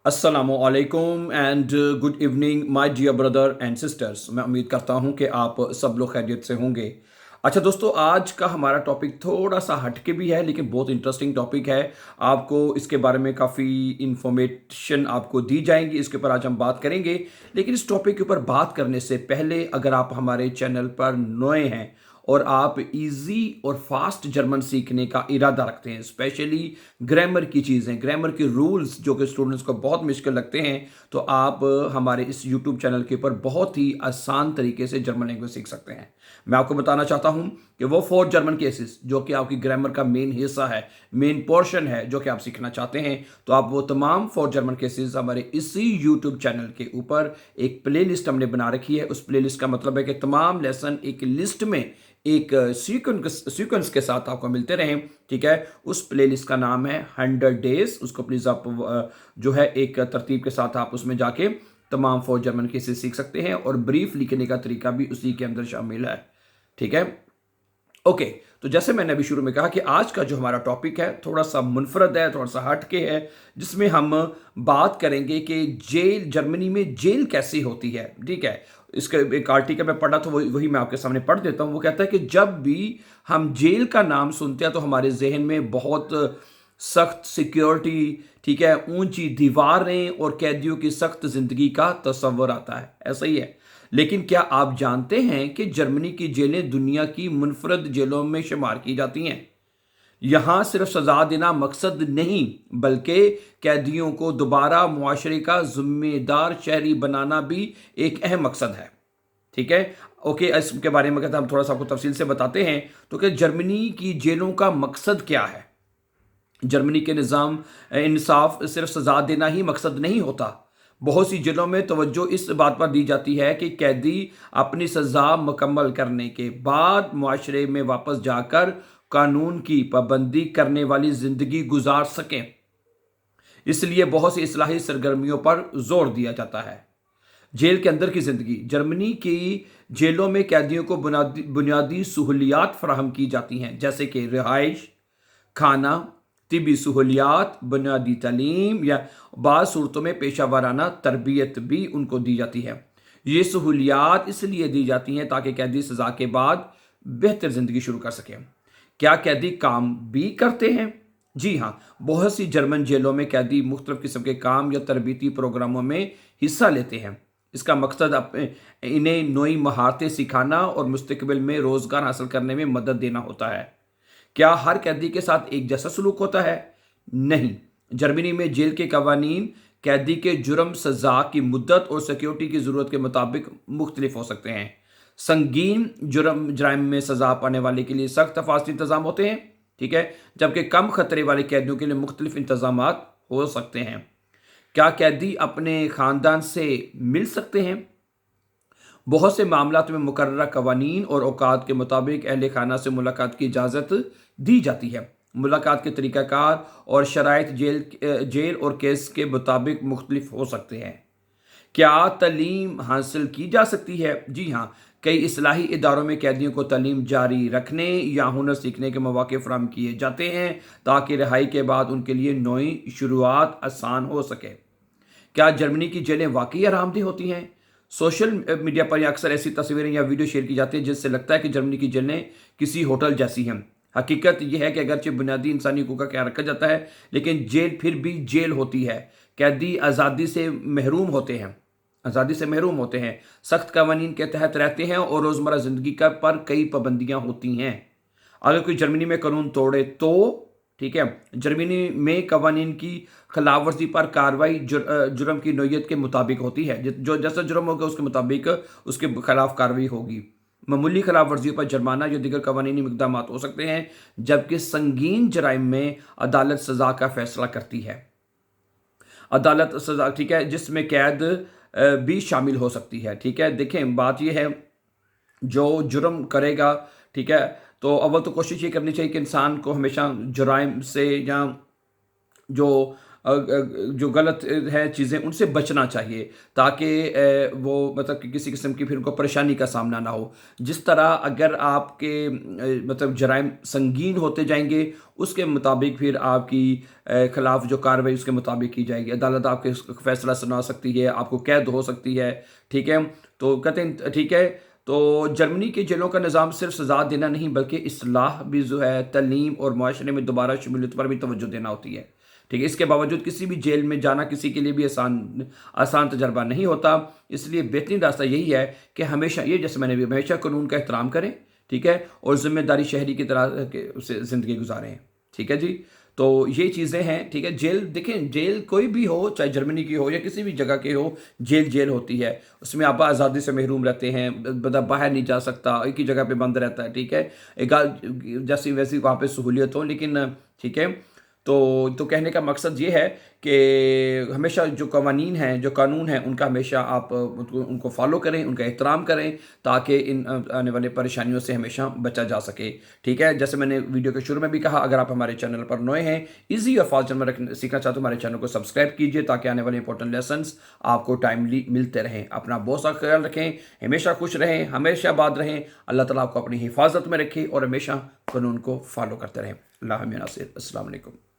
अस्सलामुअलैकुम and good evening my dear brother and sisters. मैं उम्मीद करता हूं कि आप सब लोग खैरियत से होंगे। अच्छा दोस्तों, आज का हमारा टॉपिक थोड़ा सा हटके भी है लेकिन बहुत इंटरेस्टिंग टॉपिक है। आपको इसके बारे में काफ़ी इंफॉर्मेशन आपको दी जाएंगी, इसके ऊपर आज हम बात करेंगे। लेकिन इस टॉपिक के ऊपर बात करने से पहले अगर आप हमारे चैनल पर नए हैं और आप इजी और फास्ट जर्मन सीखने का इरादा रखते हैं, स्पेशली ग्रामर की चीज़ें, ग्रामर के रूल्स जो कि स्टूडेंट्स को बहुत मुश्किल लगते हैं, तो आप हमारे इस यूट्यूब चैनल के ऊपर बहुत ही आसान तरीके से जर्मन लैंग्वेज सीख सकते हैं। मैं आपको बताना चाहता हूं कि वो 4 जर्मन केसेस जो कि आपकी ग्रामर का मेन हिस्सा है, मेन पोर्शन है, जो कि आप सीखना चाहते हैं, तो आप वो तमाम 4 जर्मन केसेस हमारे इसी यूट्यूब चैनल के ऊपर एक प्ले लिस्ट हमने बना रखी है। उस प्ले लिस्ट का मतलब है कि तमाम लेसन एक लिस्ट में एक सीक्वेंस के साथ आपको मिलते रहें। ठीक है, उस प्लेलिस्ट का नाम है 100 डेज। उसको प्लीज़ आप जो है एक तरतीब के साथ आप उसमें जाके तमाम 4 जर्मन केसेस सीख सकते हैं और ब्रीफ लिखने का तरीका भी उसी के अंदर शामिल है। ठीक है, ओके। तो जैसे मैंने अभी शुरू में कहा कि आज का जो हमारा टॉपिक है थोड़ा सा मुनफरद है, थोड़ा सा हटके है, जिसमें हम बात करेंगे कि जेल, जर्मनी में जेल कैसी होती है। ठीक है, इसका एक आर्टिकल मैं पढ़ा तो वही मैं आपके सामने पढ़ देता हूँ। वो कहता है कि जब भी हम जेल का नाम सुनते हैं तो हमारे जहन में बहुत सख्त सिक्योरिटी, ठीक है, ऊंची दीवारें और कैदियों की सख्त जिंदगी का तस्वर आता है। ऐसा ही है। लेकिन क्या आप जानते हैं कि जर्मनी की जेलें दुनिया की मुनफरद जेलों में शुमार की जाती हैं? यहां सिर्फ सजा देना मकसद नहीं, बल्कि कैदियों को दोबारा मुआशरे का जिम्मेदार शहरी बनाना भी एक अहम मकसद है। ठीक है, ओके। इसके बारे में कहते हैं हम थोड़ा सा आपको तफसील से बताते हैं। तो कि जर्मनी की जेलों का मकसद क्या है? जर्मनी के निज़ाम इंसाफ सिर्फ सजा देना ही मकसद नहीं होता। बहुत सी जेलों में तवज्जो इस बात पर दी जाती है कि कैदी अपनी सजा मुकम्मल करने के बाद मुआशरे में वापस जाकर कानून की पाबंदी करने वाली जिंदगी गुजार सकें। इसलिए बहुत सी इस्लाही सरगर्मियों पर जोर दिया जाता है। जेल के अंदर की जिंदगी, जर्मनी की जेलों में कैदियों को बुनियादी बुनियादी सहूलियात फराहम की जाती हैं, जैसे कि रिहाइश, खाना, तिबी सहूलियात, बुनियादी तालीम या बाज़ सूरतों में पेशा वाराना तरबियत भी उनको दी जाती है। ये सहूलियात इसलिए दी जाती हैं ताकि कैदी सज़ा के बाद बेहतर ज़िंदगी शुरू कर सकें। क्या कैदी काम भी करते हैं? जी हाँ, बहुत सी जर्मन जेलों में कैदी मुख्तलिफ किस्म के काम या तरबीती प्रोग्रामों में हिस्सा लेते हैं। इसका मकसद इन्हें नई महारतें सिखाना और मुस्तकबिल में रोज़गार हासिल करने में मदद देना होता है। क्या हर कैदी के साथ एक जैसा सलूक होता है? नहीं। जर्मनी में जेल के कवानीन कैदी के जुर्म, सजा की मुद्दत और सिक्योरिटी की ज़रूरत के मुताबिक मुख्तलिफ हो सकते हैं। संगीन जराइम में सजा पाने वाले के लिए सख्त तफासली इंतजाम होते हैं, ठीक है, जबकि कम खतरे वाले कैदियों के लिए मुख्तलिफ इंतजाम हो सकते हैं। क्या कैदी अपने ख़ानदान से मिल सकते हैं? बहुत से मामलात में मुकर्ररा कवानीन और औकात के मुताबिक अहले खाना से मुलाकात की इजाज़त दी जाती है। मुलाकात के तरीक़ाकार और शराइत जेल और केस के मुताबिक मुख्तलिफ हो सकते हैं। क्या तालीम हासिल की जा सकती है? जी हाँ, कई इस्लाही इदारों में कैदियों को तालीम जारी रखने या हुनर सीखने के मौके फराहम किए जाते हैं ताकि रिहाई के बाद उनके लिए नई शुरुआत आसान हो सके। क्या जर्मनी की जेलें वाकई आरामदेह होती हैं? सोशल मीडिया पर अक्सर ऐसी तस्वीरें या वीडियो शेयर की जाती है जिससे लगता है कि जर्मनी की जेलें किसी होटल जैसी हैं। हकीकत यह है कि अगरचे बुनियादी इंसानी हकूक़ का ख्याल रखा जाता है, लेकिन जेल फिर भी जेल होती है। कैदी आज़ादी से महरूम होते हैं, सख्त कवानीन के तहत रहते हैं और रोज़मर्रा ज़िंदगी का पर कई पाबंदियाँ होती हैं। अगर कोई जर्मनी में कानून तोड़े तो, ठीक है, जर्मनी में कवानीन की खिलाफ वर्जी पर कार्रवाई जुर्म की नोयत के मुताबिक होती है। जो जैसा जुर्म होगा उसके मुताबिक उसके खिलाफ कार्रवाई होगी। मामूली खिलाफ वर्जियों पर जुर्माना या दीगर कवानीनी इक़दाम हो सकते हैं, जबकि संगीन जराइम में अदालत सज़ा का फैसला करती है। अदालत सज़ा, ठीक है, जिसमें कैद भी शामिल हो सकती है। ठीक है, देखें बात यह है, जो जुर्म करेगा, ठीक है, तो अव्वल तो कोशिश ये करनी चाहिए कि इंसान को हमेशा जुराइम से या जो जो गलत है चीज़ें उनसे बचना चाहिए, ताकि वो मतलब कि किसी किस्म की फिर उनको परेशानी का सामना ना हो। जिस तरह अगर आपके मतलब जराइम संगीन होते जाएंगे, उसके मुताबिक फिर आपकी खिलाफ जो कार्रवाई उसके मुताबिक की जाएगी। अदालत आपके फैसला सुना सकती है, आपको कैद हो सकती है। ठीक है, तो कहते हैं ठीक है। तो जर्मनी के जेलों का निज़ाम सिर्फ सज़ा देना नहीं बल्कि इस्लाह भी जो है, तलीम और माशरे में दोबारा शमूलियत पर भी तवज्जो देना होती है। ठीक है, इसके बावजूद किसी भी जेल में जाना किसी के लिए भी आसान तजर्बा नहीं होता। इसलिए बेहतरीन रास्ता यही है कि हमेशा ये, जैसे मैंने भी, हमेशा कानून का एहतराम करें। ठीक है, और ज़िम्मेदारी शहरी की तरह से ज़िंदगी गुजारें। ठीक है जी, तो ये चीज़ें हैं। ठीक है, जेल देखें, जेल कोई भी हो, चाहे जर्मनी की हो या किसी भी जगह की हो, जेल जेल होती है। उसमें आप आज़ादी से महरूम रहते हैं, बंदा बाहर नहीं जा सकता, एक ही जगह पे बंद रहता है। ठीक है, एक जैसी वैसी वहाँ पे सहूलियत हो, लेकिन ठीक है। तो कहने का मकसद ये है कि हमेशा जो कवानीन हैं, जो कानून हैं, उनका हमेशा आप उनको फॉलो करें, उनका एहतराम करें, ताकि इन आने वाले परेशानियों से हमेशा बचा जा सके। ठीक है, जैसे मैंने वीडियो के शुरू में भी कहा, अगर आप हमारे चैनल पर नए हैं, ईजी और फास्ट जर्मन सीखना चाहते हो, हमारे चैनल को सब्सक्राइब कीजिए, ताकि आने वाले इंपॉर्टेंट लेसन्स आपको टाइमली मिलते रहें। अपना बहुत सा ख्याल रखें, हमेशा खुश रहें, हमेशा आबाद रहें। अल्लाह ताला आपको अपनी हिफाजत में रखे और हमेशा कानून को फॉलो करते रहें। अल्लाह में नासिर। अस्सलाम वालेकुम।